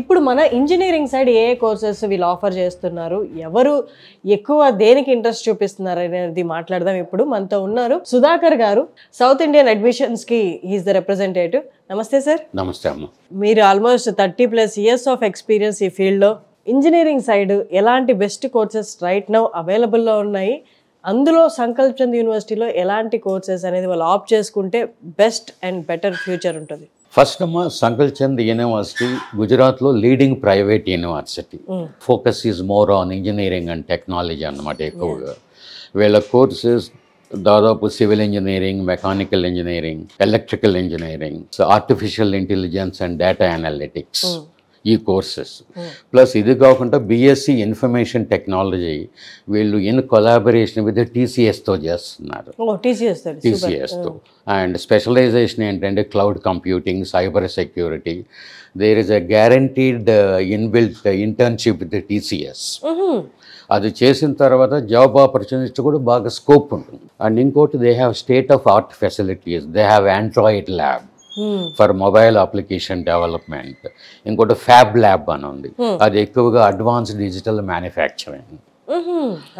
ఇప్పుడు మన engineering side ఏ courses వీళ్ళు ఆఫర్ చేస్తున్నారు, ఎవరు ఎక్కువ దేనికి ఇంట్రెస్ట్ చూపిస్తున్నారు అనేది మాట్లాడదాం. ఇప్పుడు మనతో ఉన్నారు సుధాకర్ గారు, సౌత్ ఇండియన్ అడ్మిషన్స్ కి హీస్ ద రిప్రజెంటేటివ్. నమస్తే సార్. నమస్తే అమ్మ. మీరు ఆల్మోస్ట్ 30+ years ఆఫ్ ఎక్స్పీరియన్స్ ఈ ఫీల్డ్లో. ఇంజనీరింగ్ సైడ్ ఎలాంటి బెస్ట్ కోర్సెస్ రైట్ నౌ అవైలబుల్లో ఉన్నాయి, అందులో సంకల్ప్ చంద్ యూనివర్సిటీలో ఎలాంటి కోర్సెస్ అనేది వాళ్ళు ఆప్ట్ చేసుకుంటే బెస్ట్ అండ్ బెటర్ ఫ్యూచర్ ఉంటుంది? ఫస్ట్ అమ్మ, సంకల్ప్ చంద్ యూనివర్సిటీ గుజరాత్లో leading private university. Focus is more on engineering and technology అన్నమాట ఎక్కువగా. వీళ్ళ కోర్సెస్ దాదాపు civil engineering, mechanical engineering, electrical engineering, artificial intelligence and data analytics, ఈ కోర్సెస్. ప్లస్ ఇది కాకుండా బిఎస్సి ఇన్ఫర్మేషన్ టెక్నాలజీ వీళ్ళు ఇన్ కొలాబరేషన్ విత్ టీసీఎస్తో చేస్తున్నారు. టీసీఎస్తో. అండ్ స్పెషలైజేషన్ ఏంటంటే cloud computing, cyber security. There is a guaranteed inbuilt internship with TCS. అది చేసిన తర్వాత జాబ్ ఆపర్చునిటీ కూడా బాగా స్కోప్ ఉంటుంది. అండ్ ఇంకోటి, they have state of art facilities, they have Android lab for mobile application development. ఇంకోటి fab lab అని ఉంది, అది ఎక్కువగా advanced digital manufacturing.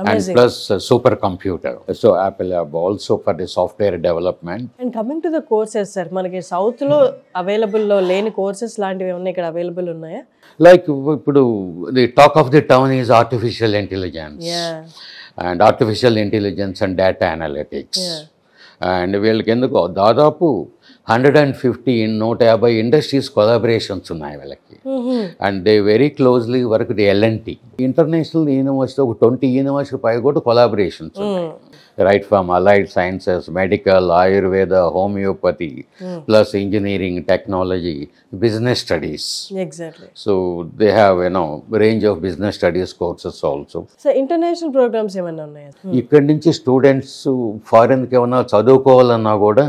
And plus super computer. So Apple lab also for the software development. And coming to the courses sir, మనకి సౌత్లో అవైలబుల్లో లేని courses లాంటివి ఉన్నాయి ఇక్కడ అవైలబుల్ ఉన్నాయా? లైక్ ఇప్పుడు the talk of the town is artificial intelligence and artificial intelligence and data analytics. And వీళ్ళకి ఎందుకు దాదాపు 150 ఇండస్ట్రీస్ కొలాబరేషన్స్ ఉన్నాయి వీళ్ళకి. And they very closely work the LNT. International university ఒక 20 యూనివర్సిటీ పై కూడా కొలాబరేషన్స్ ఉన్నాయి. Right from allied sciences, medical, Ayurveda, homeopathy, plus engineering, technology, business studies. Exactly. So they have range of business studies courses also. So international programmes ఏమైనా ఉన్నాయా? ఇక్కడి నుంచి students ఫారెన్కి ఏమైనా చదువుకోవాలన్నా కూడా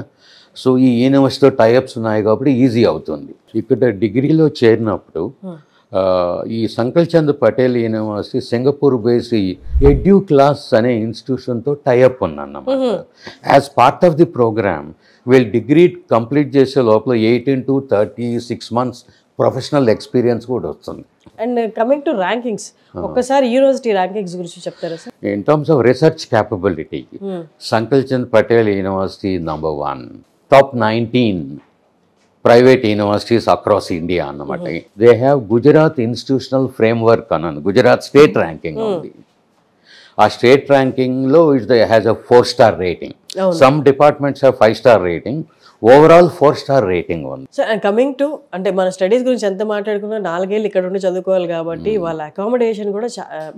సో ఈ యూనివర్సిటీలో టైఅప్స్ ఉన్నాయి కాబట్టి ఈజీ అవుతుంది. ఇక్కడ డిగ్రీలో చేరినప్పుడు ఈ Sankalp Chand Patel university Singapore based EduClass అనే ఇన్స్టిట్యూషన్తో టైఅప్ ఉన్నమాట. As part of the programme వీళ్ళు డిగ్రీ కంప్లీట్ చేసే లోపల 18 to 36 months ప్రొఫెషనల్ ఎక్స్పీరియన్స్ కూడా వస్తుంది. అండ్ కమింగ్ టు ర్యాంకింగ్స్, ఒక్కసారి యూనివర్సిటీ ర్యాంకింగ్స్ గురించి చెప్తారా sir? In terms of research capability, Sankalp Chand Patel university number 1, top 19 private universities across India అన్నమాట. They have Gujarat institutional framework అన్నది, గుజరాత్ స్టేట్ ర్యాంకింగ్ ఉంది. ఆ స్టేట్ ర్యాంకింగ్లో it has a 4-star rating. Some departments have 5-star rating, overall 4-star rating ఉంది. So coming to, అంటే మన studies గురించి ఎంత మాట్లాడుకున్నా 4 ఏళ్ళు ఇక్కడ ఉండి చదువుకోవాలి కాబట్టి వాళ్ళ అకామిడేషన్ కూడా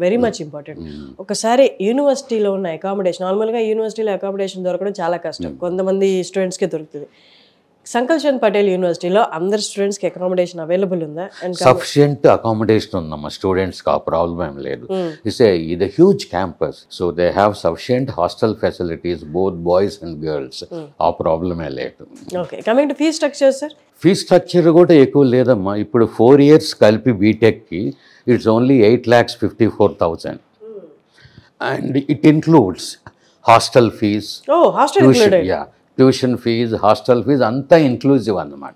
వెరీ మచ్ ఇంపార్టెంట్. ఒకసారి యూనివర్సిటీలో ఉన్న అకామిడేషన్, నార్మల్గా యూనివర్సిటీలో అకామిడేషన్ దొరకడం చాలా కష్టం, కొంతమంది స్టూడెంట్స్కి దొరుకుతుంది. సంకల్ప్ చంద్ పటేల్ యూనివర్సిటీలో అందరు స్టూడెంట్స్కి అకామిడేషన్ అవైలబుల్ ఉందా? అండ్ సఫిషియంట్ అకామిడేషన్ ఉందమ్మా స్టూడెంట్స్కి, ఆ ప్రాబ్లం ఏం లేదు. ఇది huge campus, so they have sufficient hostel facilities both boys and girls, ఆ ప్రాబ్లమే లేదు. Okay, coming to fee structure sir? Fee structure కూడా ఎక్కువ లేదమ్మా. ఇప్పుడు 4 years కలిపి బీటెక్కి it's only 8,54,000 and it includes hostel fees, tuition fees, hostel fees అంతా ఇంక్లూజివ్ అన్నమాట.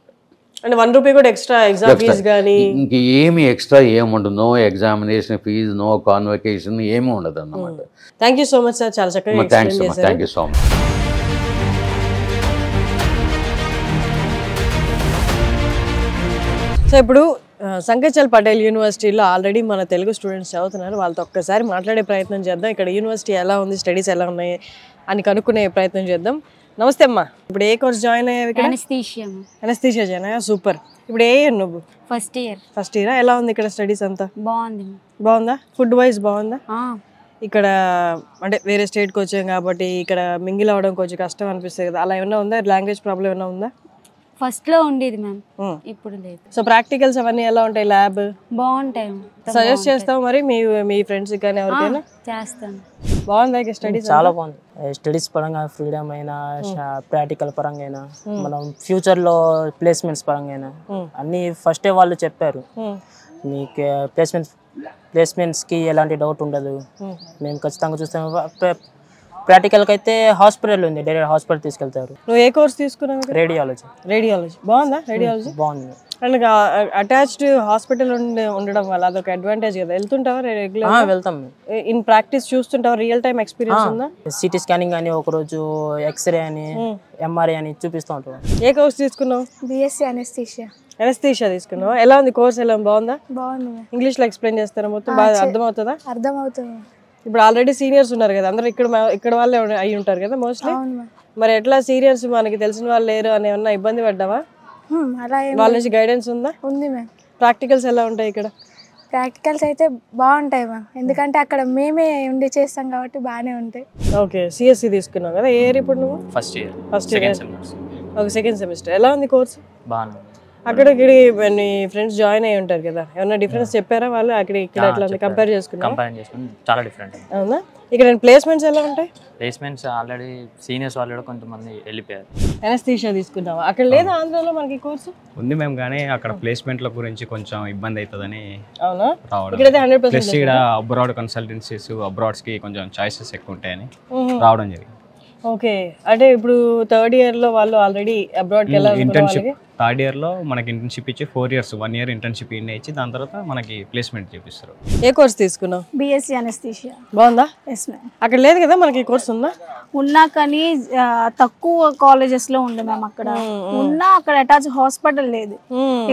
అంటే 1 రూపీ కూడా ఎక్స్ట్రా ఎగ్జామ్ ఫీజ్ కానీ ఇంక ఏమి ఎక్స్ట్రా ఏముండదు. No examination fees, no convocation, ఏమి ఉండదు అన్నమాట. Thank you so much sir, చాలా చక్కగా థ్యాంక్స్ అమ్మా. Thank you so much. So ఇప్పుడు సంకల్ప్ చంద్ పటేల్ యూనివర్సిటీలో ఆల్రెడీ మన తెలుగు స్టూడెంట్స్ చదువుతున్నారు, వాళ్ళతో ఒక్కసారి మాట్లాడే ప్రయత్నం చేద్దాం. ఇక్కడ యూనివర్సిటీ ఎలా ఉంది, స్టడీస్ ఎలా ఉన్నాయి అని కనుక్కునే ప్రయత్నం చేద్దాం. నమస్తే అమ్మా, ఇప్పుడు ఏ కోర్స్ జాయిన్ అయ్యావు ఇక్కడ? అనస్థీషియా జాయిన్ అయ్యా, సూపర్. ఇప్పుడు ఏ ఇయర్ నువ్వు? First year. ఎలా ఉంది ఇక్కడ స్టడీస్ అంతా? బాగుందా? ఫుడ్ వైజ్ బాగుందా? ఇక్కడ అంటే వేరే స్టేట్కి వచ్చాం కాబట్టి ఇక్కడ మింగిల్ అవ్వడం కొంచెం కష్టం అనిపిస్తుంది కదా, అలా ఏమైనా ఉందా? లాంగ్వేజ్ ప్రాబ్లం ఏమైనా ఉందా? ఫస్ట్ లో ఉండేది మ్యామ్, ఇప్పుడు లేదు. సో ప్రాక్టికల్స్ అవన్నీ ఎలా ఉంటాయి? ల్యాబ్ బాగుంటాయి. సజెస్ట్ చేస్తావు మరి మీ ఫ్రెండ్స్ కానీ ఎవరికైనా? చేస్తాను. బాగుందా స్టడీస్? చాలా బాగుంది. స్టడీస్ పరంగా ఫ్రీడమ్ అయినా, ప్రాక్టికల్ పరంగా అయినా, మనం ఫ్యూచర్ లో ప్లేస్మెంట్స్ పరంగా అయినా అన్ని ఫస్టే వాళ్ళు చెప్పారు. మీకు ప్లేస్మెంట్స్కి ఎలాంటి డౌట్ ఉండదు, మేము ఖచ్చితంగా చూస్తాం. ప్రాక్టికల్కి అయితే హాస్పిటల్ ఉంది, డైరెక్ట్ హాస్పిటల్ తీసుకెళ్తారు. నువ్వు ఏ కోర్స్ తీసుకున్నావు? రేడియాలజీ. రేడియాలజీ బాగుందా? రేడియాలజీ బాగుంది. అండ్ అటాచ్డ్ హాస్పిటల్ ఉండడం వల్ల అదొక అడ్వాంటేజ్ కదా. వెళ్తుంటావా రెగ్యులర్? వెళ్తాం. ఇన్ ప్రాక్టీస్ చూస్తుంటావా? రియల్ టైం ఎక్స్పీరియన్స్ ఉందా? సిటీ స్కానింగ్ అని, ఒకరోజు ఎక్స్రే అని, ఎంఆర్ఐ అని చూపిస్తూ ఉంటాం. ఏ కోర్స్ తీసుకున్నావు? BSc anaesthesia. అనస్థీషియా తీసుకున్నావు. ఎలా ఉంది కోర్స్? ఎలా బాగుందా? బాగుంది. ఇంగ్లీష్లో ఎక్స్ప్లెయిన్ చేస్తారా? మొత్తం బాగా అర్థమవుతుందా? అర్థమవుతుంది. ఇప్పుడు ఆల్రెడీ సీనియర్స్ ఉన్నారు కదా, అందరూ ఇక్కడ వాళ్ళే అయి ఉంటారు కదా మోస్ట్లీ. మరి ఎట్లా సీనియర్స్ మనకి తెలిసిన వాళ్ళు లేరు అని ఏమన్నా ఇబ్బంది పడ్డావా? అలా వాళ్ళ నుంచి గైడెన్స్ ఉందా? ఉంది మ్యామ్. ప్రాక్టికల్స్ ఎలా ఉంటాయి ఇక్కడ? ప్రాక్టికల్స్ అయితే బాగుంటాయి మ్యామ్, ఎందుకంటే అక్కడ మేమే ఉండి చేస్తాం కాబట్టి బాగానే ఉంటాయి. ఓకే, సిఎస్సి తీసుకున్నావు కదా. ఏ ఇయర్ ఇప్పుడు నువ్వు? First year. ఒక సెకండ్ సెమిస్టర్. ఎలా ఉంది కోర్స్? బాగుంది. అక్కడ ఇక్కడ నీ ఫ్రెండ్స్ జాయిన్ అయ్యి ఉంటారు కదా, ఏమన్నా డిఫరెన్స్ చెప్పారా వాళ్ళు? అక్కడ ఇక్కడ ఎట్లా కంపేర్ చేసుకుని చాలా డిఫరెంట్. అవునా? ఇక్కడ ప్లేస్మెంట్స్ ఎలా ఉంటాయి? ప్లేస్మెంట్స్ ఆల్రెడీ సీనియర్స్ వాళ్ళు కొంతమంది వెళ్ళిపోయారు. అనస్థీషియా తీసుకున్నావా? అక్కడ లేదా ఆంధ్రాలో మనకి కోర్సు? ఉంది మేము, కానీ అక్కడ ప్లేస్మెంట్ల గురించి కొంచెం ఇబ్బంది అవుతుందని. అవునా? రావడం. ఇక్కడైతే 100% ఇక్కడ అబ్రాడ్ కన్సల్టెన్సీస్, అబ్రాడ్స్కి కొంచెం చాయిసెస్ ఎక్కువ ఉంటాయని రావడం జరిగింది. ఓకే, అంటే ఇప్పుడు థర్డ్ ఇయర్ లో వాళ్ళు ఆల్రెడీ అబ్రాడ్కి వెళ్ళాలి. ఇంటర్న్షిప్ థర్డ్ ఇయర్లో మనకి ఇంటర్న్షిప్ ఇచ్చి 4 years 1 year ఇంటర్న్షిప్ ఇచ్చి దాని తర్వాత మనకి ప్లేస్మెంట్ చూపిస్తారు. ఏ కోర్స్ తీసుకున్నావు? BSc anaesthesia. బాగుందా? Yes ma'am. అక్కడ లేదు కదా మనకి కోర్స్ ఉందా? ఉన్నా కానీ తక్కువ కాలేజెస్ లో ఉంది మ్యామ్. అక్కడ ఉన్నా అక్కడ అటాచ్ హాస్పిటల్ లేదు,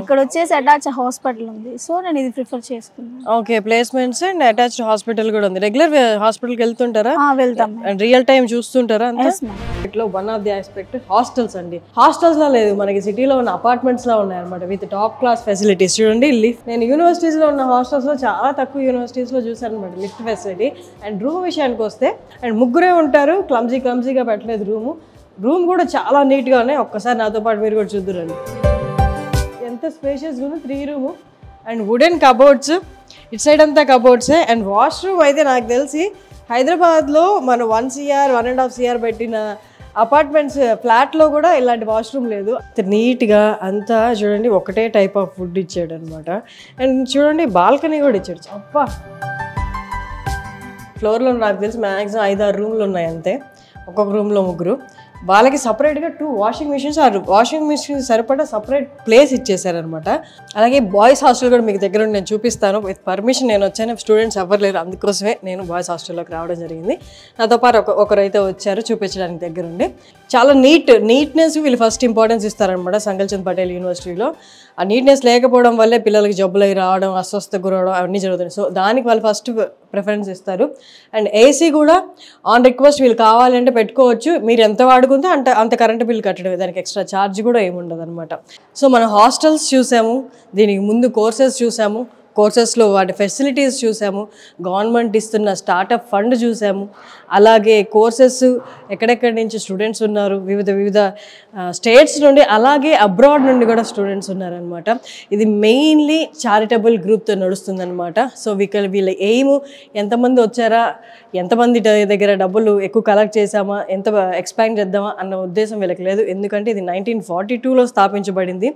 ఇక్కడ వచ్చేసి అటాచ్ హాస్పిటల్ ఉంది. సో నేను ఇది ప్రిఫర్ చేసుకున్నాను. Okay, placements and attached hospital కూడా ఉంది. రెగ్యులర్ హాస్పిటల్కి వెళ్తుంటారా? వెళ్తాం. రియల్ టైం చూస్తుంటారా? ఇట్లా one of the aspect hostels అండి. హాస్టల్స్ లో లేదు, మనకి సిటీలో ఉన్న అపార్ట్మెంట్స్ లో ఉన్నాయి అనమాట, విత్ టాప్ క్లాస్ ఫెసిలిటీస్. చూడండి లిఫ్ట్, నేను యూనివర్సిటీస్ లో ఉన్న హాస్టల్స్ లో చాలా తక్కువ యూనివర్సిటీస్ లో చూసాను అనమాట లిఫ్ట్ ఫెసిలిటీ. అండ్ రూమ్ విషయానికి వస్తే, అండ్ ముగ్గురే ఉంటారు, క్లమ్జీగా పెట్టలేదు రూమ్ కూడా చాలా నీట్గా ఉన్నాయి. ఒక్కసారి నాతో పాటు మీరు కూడా చూద్దురండి. ఎంత స్పేషియస్గా ఉంది. 3 రూమ్ అండ్ వుడెన్ కబోర్డ్స్, ఇటు సైడ్ అంతా కబోర్డ్సే. అండ్ వాష్రూమ్ అయితే నాకు తెలిసి హైదరాబాద్లో మనం 1 CR 1.5 CR పెట్టిన అపార్ట్మెంట్స్ ఫ్లాట్లో కూడా ఇలాంటి వాష్రూమ్ లేదు. నీట్గా అంతా చూడండి, ఒకటే టైప్ ఆఫ్ ఫుడ్ ఇచ్చాడు అనమాట. అండ్ చూడండి బాల్కనీ కూడా ఇచ్చాడు. అబ్బా, ఫ్లోర్లో నాకు తెలిసి మ్యాక్సిమం 5-6 రూమ్లు ఉన్నాయి అంతే. ఒక్కొక్క రూమ్లో 3. వాళ్ళకి సపరేట్గా 2 వాషింగ్ మిషన్స్, ఆ వాషింగ్ మిషన్ సరిపడా సపరేట్ ప్లేస్ ఇచ్చేసారనమాట. అలాగే బాయ్స్ హాస్టల్ కూడా మీకు దగ్గర నేను చూపిస్తాను. విత్ పర్మిషన్ నేను వచ్చాను, స్టూడెంట్స్ ఎవరు లేరు, అందుకోసమే నేను బాయ్స్ హాస్టల్లోకి రావడం జరిగింది. నాతో పాటు ఒకరైతే వచ్చారు చూపించడానికి దగ్గరుండి. చాలా నీట్నెస్ వీళ్ళు ఫస్ట్ ఇంపార్టెన్స్ ఇస్తారనమాట సంకల్చంద్ పటేల్ యూనివర్సిటీలో. ఆ నీట్నెస్ లేకపోవడం వల్లే పిల్లలకి జబ్బులు అయి రావడం, అస్వస్థ గురవడం అవన్నీ జరుగుతున్నాయి. సో దానికి వాళ్ళు ఫస్ట్ ప్రిఫరెన్స్ ఇస్తారు. అండ్ ఏసీ కూడా ఆన్ రిక్వెస్ట్ వీళ్ళు కావాలంటే పెట్టుకోవచ్చు, మీరు ఎంత వాడుకుంటే అంత కరెంట్ బిల్ కట్టడమే, దానికి ఎక్స్ట్రా ఛార్జ్ కూడా ఏముండదు అనమాట. సో మనం హాస్టల్స్ చూసాము, దీనికి ముందు కోర్సెస్ చూసాము, కోర్సెస్లో వాటి ఫెసిలిటీస్ చూసాము, గవర్నమెంట్ ఇస్తున్న స్టార్టప్ ఫండ్ చూసాము, అలాగే కోర్సెస్ ఎక్కడెక్కడి నుంచి స్టూడెంట్స్ ఉన్నారు, వివిధ స్టేట్స్ నుండి, అలాగే అబ్రాడ్ నుండి కూడా స్టూడెంట్స్ ఉన్నారనమాట. ఇది మెయిన్లీ చారిటబుల్ గ్రూప్తో నడుస్తుందన్నమాట. సో వీళ్ళ ఎయిమ్ ఎంతమంది వచ్చారా, ఎంతమంది దగ్గర డబ్బులు ఎక్కువ కలెక్ట్ చేసామా, ఎంత ఎక్స్పాండ్ చేద్దామా అన్న ఉద్దేశం వీళ్ళకి లేదు. ఎందుకంటే ఇది 1942లో స్థాపించబడింది.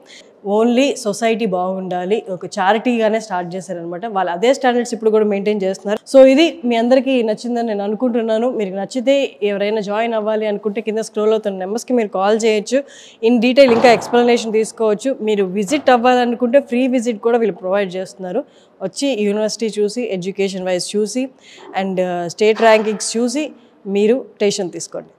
ఓన్లీ సొసైటీ బాగుండాలి, ఒక చారిటీగానే స్టార్ట్ చేశారనమాట. వాళ్ళు అదే స్టాండర్డ్స్ ఇప్పుడు కూడా మెయింటైన్ చేస్తున్నారు. సో ఇది మీ అందరికీ నచ్చిందని నేను అనుకుంటున్నాను. మీరు నచ్చితే ఎవరైనా జాయిన్ అవ్వాలి అనుకుంటే కింద స్క్రోల్ అవుతున్న నెంబర్స్కి మీరు కాల్ చేయొచ్చు. ఇన్ డీటెయిల్ ఇంకా ఎక్స్ప్లెనేషన్ తీసుకోవచ్చు. మీరు విజిట్ అవ్వాలనుకుంటే ఫ్రీ విజిట్ కూడా వీళ్ళు ప్రొవైడ్ చేస్తున్నారు. వచ్చి యూనివర్సిటీ చూసి, ఎడ్యుకేషన్ వైజ్ చూసి, అండ్ స్టేట్ ర్యాంకింగ్స్ చూసి మీరు టేషన్ తీసుకోండి.